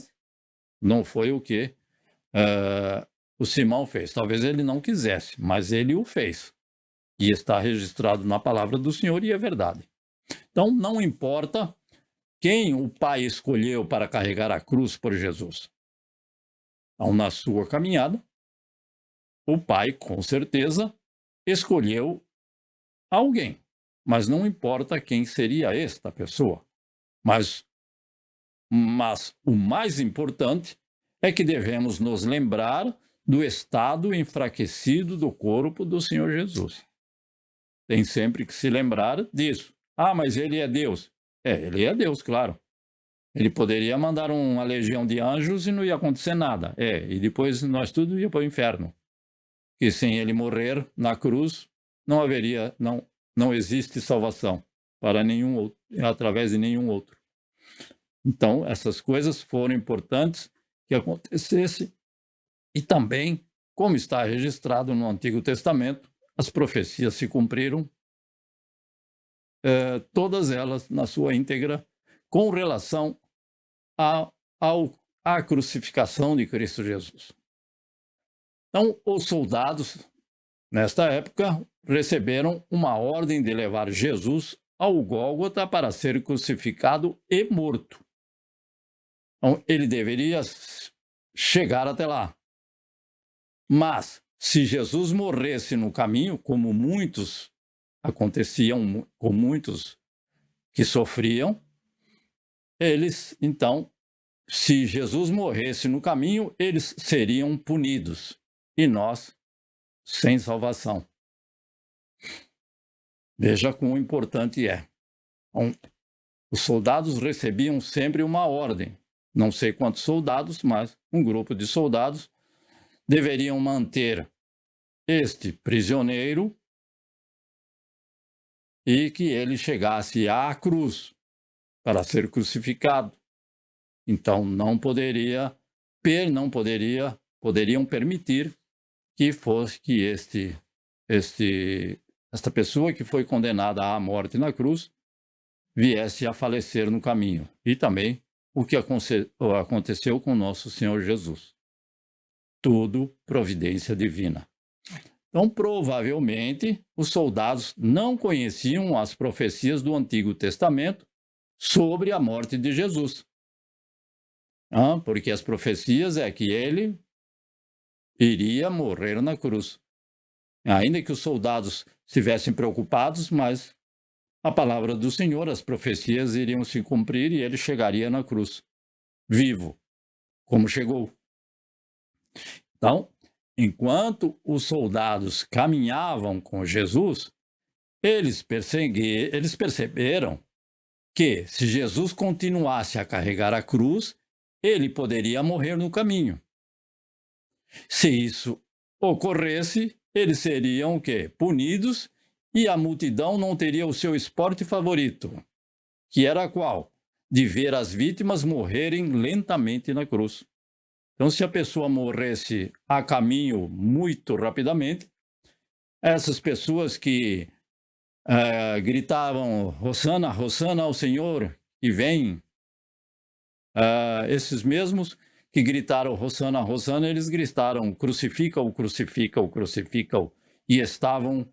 não foi o que o Simão fez. Talvez ele não quisesse, mas ele o fez. E está registrado na palavra do Senhor e é verdade. Então, não importa quem o Pai escolheu para carregar a cruz por Jesus. Então, na sua caminhada, o Pai, com certeza, escolheu alguém. Mas não importa quem seria esta pessoa. Mas o mais importante é que devemos nos lembrar do estado enfraquecido do corpo do Senhor Jesus. Tem sempre que se lembrar disso. Ah, mas ele é Deus. Ele é Deus, claro. Ele poderia mandar uma legião de anjos e não ia acontecer nada. E depois nós tudo ia para o inferno. Que sem ele morrer na cruz, não existe salvação para nenhum outro, através de nenhum outro. Então, essas coisas foram importantes que acontecesse. E também, como está registrado no Antigo Testamento, as profecias se cumpriram, todas elas na sua íntegra, com relação à crucificação de Cristo Jesus. Então, os soldados, nesta época, receberam uma ordem de levar Jesus ao Gólgota para ser crucificado e morto. Então, ele deveria chegar até lá. Mas, se Jesus morresse no caminho, como muitos aconteciam, com muitos que sofriam, eles, então, se Jesus morresse no caminho, eles seriam punidos. E nós, sem salvação. Veja quão importante é. Então, os soldados recebiam sempre uma ordem. Não sei quantos soldados, mas um grupo de soldados deveriam manter este prisioneiro e que ele chegasse à cruz para ser crucificado. Então, poderiam permitir que fosse que esta pessoa que foi condenada à morte na cruz viesse a falecer no caminho. E também o que aconteceu com nosso Senhor Jesus. Tudo providência divina. Então, provavelmente, os soldados não conheciam as profecias do Antigo Testamento sobre a morte de Jesus. Porque as profecias é que ele iria morrer na cruz. Ainda que os soldados estivessem preocupados, mas a palavra do Senhor, as profecias iriam se cumprir e ele chegaria na cruz, vivo, como chegou. Então, enquanto os soldados caminhavam com Jesus, eles perceberam que, se Jesus continuasse a carregar a cruz, ele poderia morrer no caminho. Se isso ocorresse, eles seriam o quê? Punidos, e a multidão não teria o seu esporte favorito, que era qual? De ver as vítimas morrerem lentamente na cruz. Então, se a pessoa morresse a caminho muito rapidamente, essas pessoas que gritavam Hosana, Hosana ao Senhor, e vem, esses mesmos que gritaram Hosana, Hosana, eles gritaram crucifica-o, crucifica-o, crucifica-o, e estavam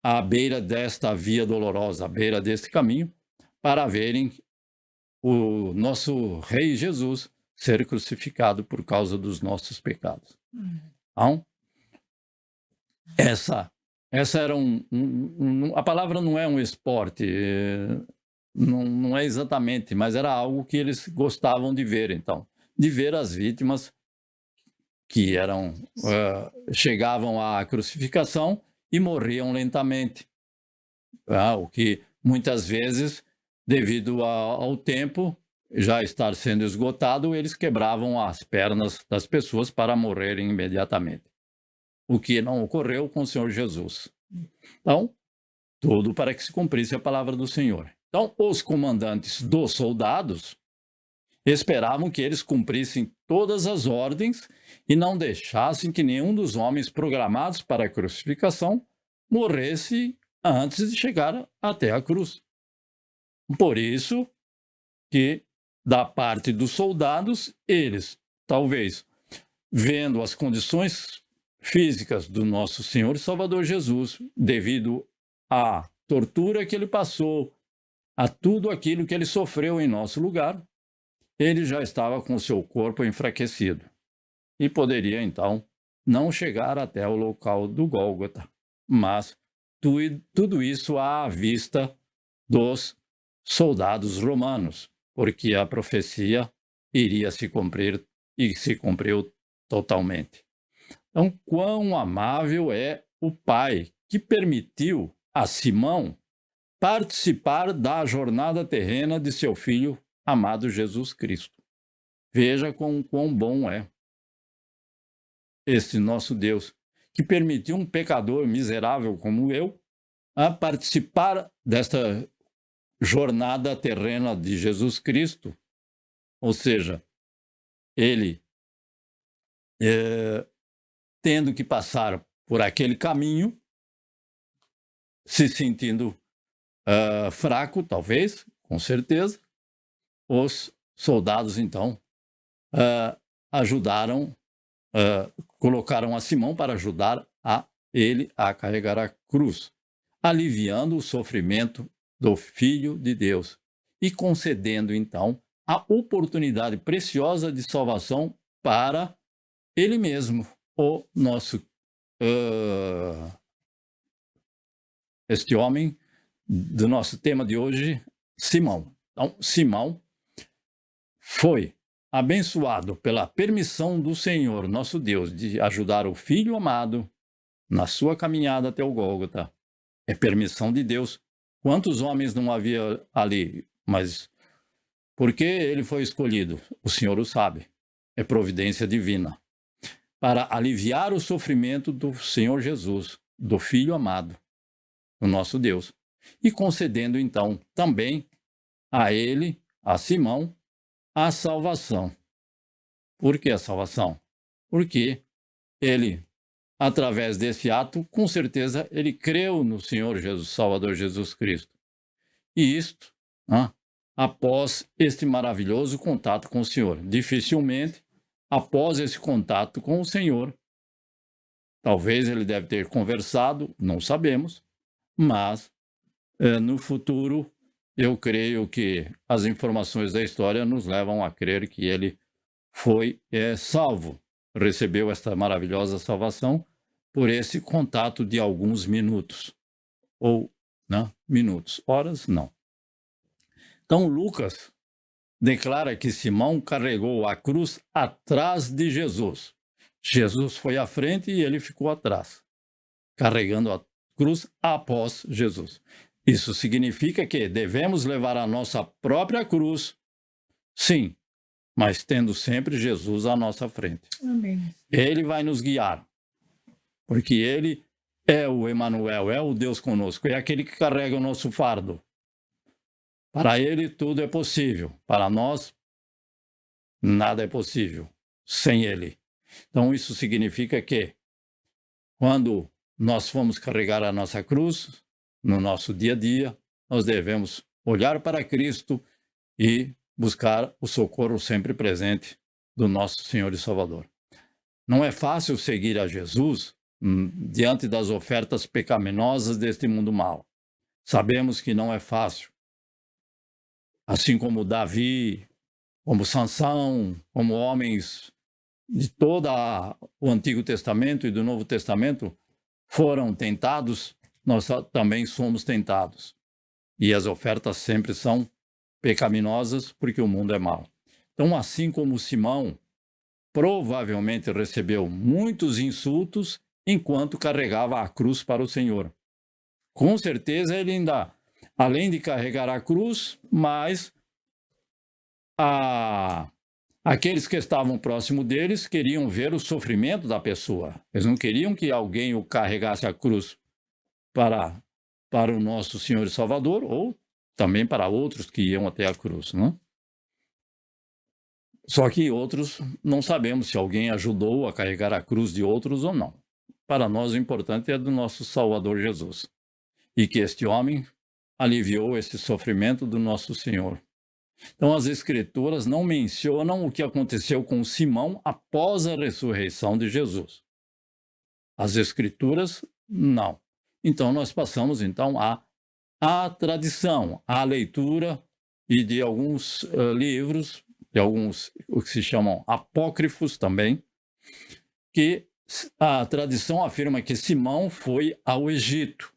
à beira desta via dolorosa, à beira deste caminho, para verem o nosso Rei Jesus ser crucificado por causa dos nossos pecados. Então, essa era a palavra não é um esporte, não é exatamente, mas era algo que eles gostavam de ver, então, de ver as vítimas que chegavam à crucificação e morriam lentamente. O que muitas vezes, devido ao tempo já estar sendo esgotado, eles quebravam as pernas das pessoas para morrerem imediatamente. O que não ocorreu com o Senhor Jesus. Então, tudo para que se cumprisse a palavra do Senhor. Então, os comandantes dos soldados esperavam que eles cumprissem todas as ordens e não deixassem que nenhum dos homens programados para a crucificação morresse antes de chegar até a cruz. Por isso que, da parte dos soldados, eles, talvez, vendo as condições físicas do nosso Senhor e Salvador Jesus, devido à tortura que ele passou, a tudo aquilo que ele sofreu em nosso lugar, ele já estava com seu corpo enfraquecido e poderia, então, não chegar até o local do Gólgota. Mas tudo isso à vista dos soldados romanos, porque a profecia iria se cumprir e se cumpriu totalmente. Então, quão amável é o Pai que permitiu a Simão participar da jornada terrena de seu Filho amado Jesus Cristo. Veja quão bom é esse nosso Deus, que permitiu um pecador miserável como eu a participar desta jornada terrena de Jesus Cristo, ou seja, ele tendo que passar por aquele caminho, se sentindo fraco, talvez, com certeza, os soldados, então, ajudaram, colocaram a Simão para ajudar ele a carregar a cruz, aliviando o sofrimento do Filho de Deus e concedendo, então, a oportunidade preciosa de salvação para ele mesmo, o nosso este homem do nosso tema de hoje, Simão. Então, Simão foi abençoado pela permissão do Senhor, nosso Deus, de ajudar o Filho amado na sua caminhada até o Gólgota. É permissão de Deus. Quantos homens não havia ali? Mas por que ele foi escolhido? O Senhor o sabe. É providência divina. Para aliviar o sofrimento do Senhor Jesus, do Filho amado, o nosso Deus. E concedendo, então, também a ele, a Simão, a salvação. Por que a salvação? Porque ele, através desse ato, com certeza, ele creu no Senhor Jesus, Salvador Jesus Cristo. E isto, após este maravilhoso contato com o Senhor. Dificilmente, após esse contato com o Senhor, talvez ele deve ter conversado, não sabemos, mas no futuro, eu creio que as informações da história nos levam a crer que ele foi salvo, recebeu esta maravilhosa salvação por esse contato de alguns minutos, ou minutos, horas não. Então, Lucas declara que Simão carregou a cruz atrás de Jesus. Jesus foi à frente e ele ficou atrás, carregando a cruz após Jesus. Isso significa que devemos levar a nossa própria cruz, sim, mas tendo sempre Jesus à nossa frente. Amém. Ele vai nos guiar, porque ele é o Emanuel, é o Deus conosco, é aquele que carrega o nosso fardo. Para ele tudo é possível, para nós nada é possível sem ele. Então isso significa que quando nós formos carregar a nossa cruz, no nosso dia a dia, nós devemos olhar para Cristo e buscar o socorro sempre presente do nosso Senhor e Salvador. Não é fácil seguir a Jesus diante das ofertas pecaminosas deste mundo mau. Sabemos que não é fácil. Assim como Davi, como Sansão, como homens de todo o Antigo Testamento e do Novo Testamento foram tentados, nós também somos tentados. E as ofertas sempre são pecaminosas porque o mundo é mau. Então, assim como Simão provavelmente recebeu muitos insultos enquanto carregava a cruz para o Senhor. Com certeza ele ainda, além de carregar a cruz, mas aqueles que estavam próximo deles queriam ver o sofrimento da pessoa. Eles não queriam que alguém o carregasse a cruz para o nosso Senhor e Salvador, ou também para outros que iam até a cruz, né? Só que outros não sabemos se alguém ajudou a carregar a cruz de outros ou não. Para nós, o importante é do nosso Salvador Jesus. E que este homem aliviou esse sofrimento do nosso Senhor. Então, as Escrituras não mencionam o que aconteceu com Simão após a ressurreição de Jesus. As Escrituras, não. Então, nós passamos, então, à tradição, à leitura e de alguns livros, de alguns, o que se chamam apócrifos também, que a tradição afirma que Simão foi ao Egito.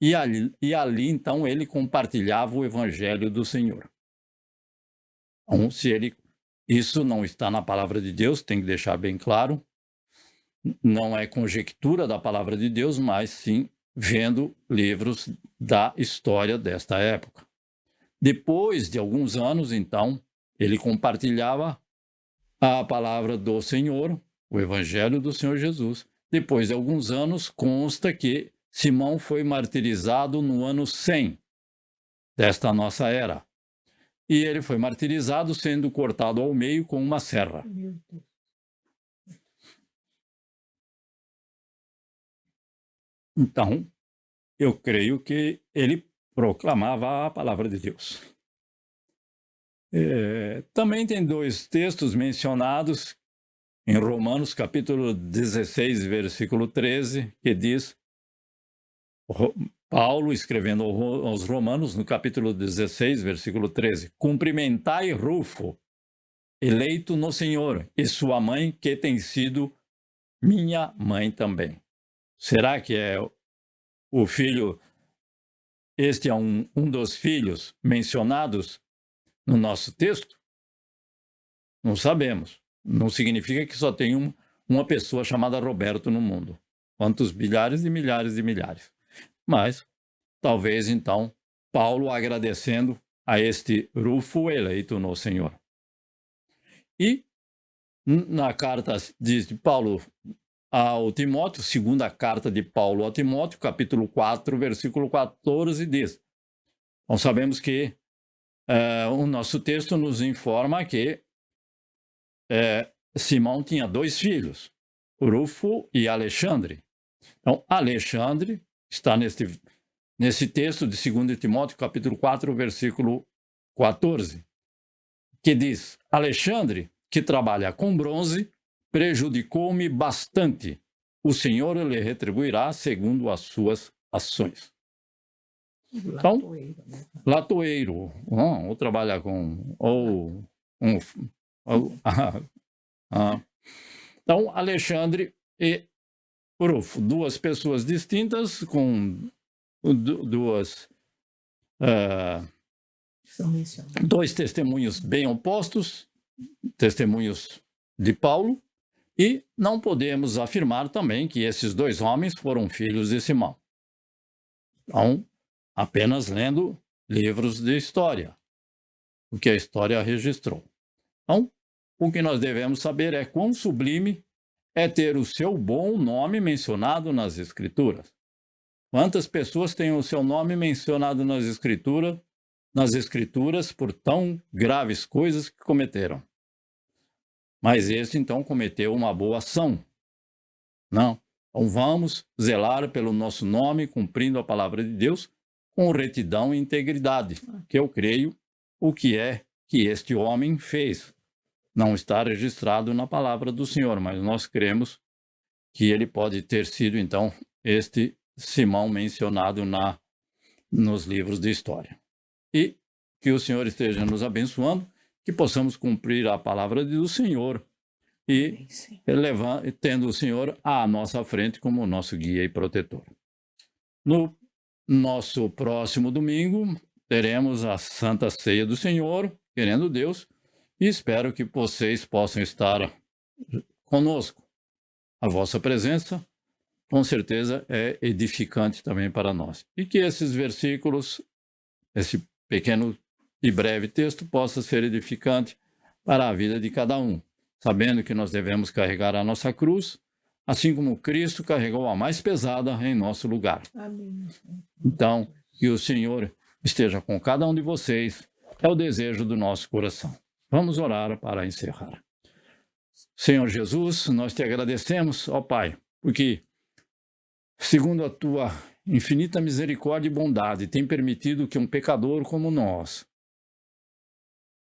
E ali, então, ele compartilhava o evangelho do Senhor. Então, isso não está na palavra de Deus, tem que deixar bem claro. Não é conjectura da palavra de Deus, mas sim vendo livros da história desta época. Depois de alguns anos, então, ele compartilhava a palavra do Senhor, o evangelho do Senhor Jesus. Depois de alguns anos, consta que Simão foi martirizado no ano 100 desta nossa era. E ele foi martirizado sendo cortado ao meio com uma serra. Então, eu creio que ele proclamava a palavra de Deus. Também tem dois textos mencionados em Romanos, capítulo 16, versículo 13, que diz, Paulo escrevendo aos Romanos, no capítulo 16, versículo 13, cumprimentai Rufo, eleito no Senhor, e sua mãe, que tem sido minha mãe também. Será que é o filho, este é um dos filhos mencionados no nosso texto? Não sabemos. Não significa que só tem uma pessoa chamada Roberto no mundo. Quantos milhares e milhares e milhares. Mas, talvez, então, Paulo agradecendo a este Rufo eleito no Senhor. E, na carta de Paulo ao Timóteo, segunda carta de Paulo ao Timóteo, capítulo 4, versículo 14, diz, nós sabemos que o nosso texto nos informa que Simão tinha dois filhos, Rufo e Alexandre. Então, Alexandre está nesse texto de 2 Timóteo, capítulo 4, versículo 14, que diz, Alexandre, que trabalha com bronze, prejudicou-me bastante. O Senhor lhe retribuirá segundo as suas ações. Então, latoeiro, ou trabalha com... Então, Alexandre e Rufo, duas pessoas distintas, com dois testemunhos bem opostos, testemunhos de Paulo, e não podemos afirmar também que esses dois homens foram filhos de Simão. Então, apenas lendo livros de história, o que a história registrou. Então, o que nós devemos saber é quão sublime é ter o seu bom nome mencionado nas Escrituras. Quantas pessoas têm o seu nome mencionado nas Escrituras por tão graves coisas que cometeram? Mas esse, então, cometeu uma boa ação. Não. Então, vamos zelar pelo nosso nome, cumprindo a palavra de Deus, com retidão e integridade, que eu creio o que é que este homem fez. Não está registrado na palavra do Senhor, mas nós cremos que ele pode ter sido, então, este Simão mencionado nos livros de história. E que o Senhor esteja nos abençoando, que possamos cumprir a palavra do Senhor e tendo o Senhor à nossa frente como nosso guia e protetor. No nosso próximo domingo, teremos a Santa Ceia do Senhor, querendo Deus, e espero que vocês possam estar conosco. A vossa presença, com certeza, é edificante também para nós. E que esses versículos, esse pequeno e breve texto, possa ser edificante para a vida de cada um, sabendo que nós devemos carregar a nossa cruz, assim como Cristo carregou a mais pesada em nosso lugar. Amém. Então, que o Senhor esteja com cada um de vocês, é o desejo do nosso coração. Vamos orar para encerrar. Senhor Jesus, nós te agradecemos, ó Pai, porque, segundo a tua infinita misericórdia e bondade, tem permitido que um pecador como nós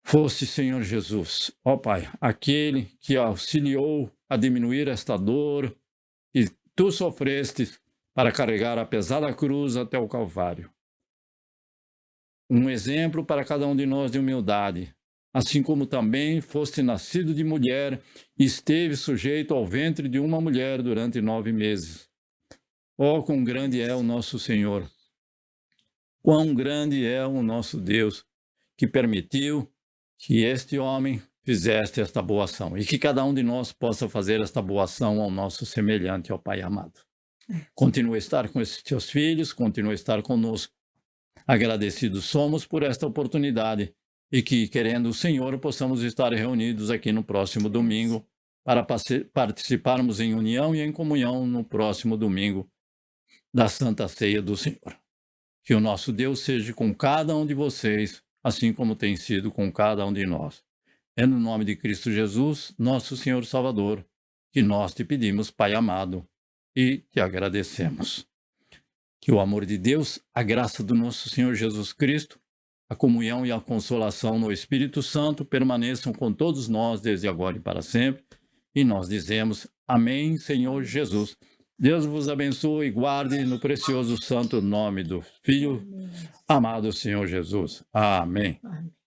fosse, Senhor Jesus, ó Pai, aquele que auxiliou a diminuir esta dor que tu sofrestes para carregar a pesada cruz até o Calvário. Um exemplo para cada um de nós de humildade, assim como também foste nascido de mulher e esteve sujeito ao ventre de uma mulher durante 9 meses. Oh, quão grande é o nosso Senhor! Quão grande é o nosso Deus, que permitiu que este homem fizesse esta boa ação e que cada um de nós possa fazer esta boa ação ao nosso semelhante, ó Pai amado. Continua a estar com esses teus filhos, continua a estar conosco. Agradecidos somos por esta oportunidade e que, querendo o Senhor, possamos estar reunidos aqui no próximo domingo para participarmos em união e em comunhão no próximo domingo da Santa Ceia do Senhor. Que o nosso Deus seja com cada um de vocês, assim como tem sido com cada um de nós. É no nome de Cristo Jesus, nosso Senhor Salvador, que nós te pedimos, Pai amado, e te agradecemos. Que o amor de Deus, a graça do nosso Senhor Jesus Cristo, a comunhão e a consolação no Espírito Santo permaneçam com todos nós desde agora e para sempre. E nós dizemos, amém, Senhor Jesus. Deus vos abençoe e guarde no precioso santo nome do Filho, amado Senhor Jesus. Amém.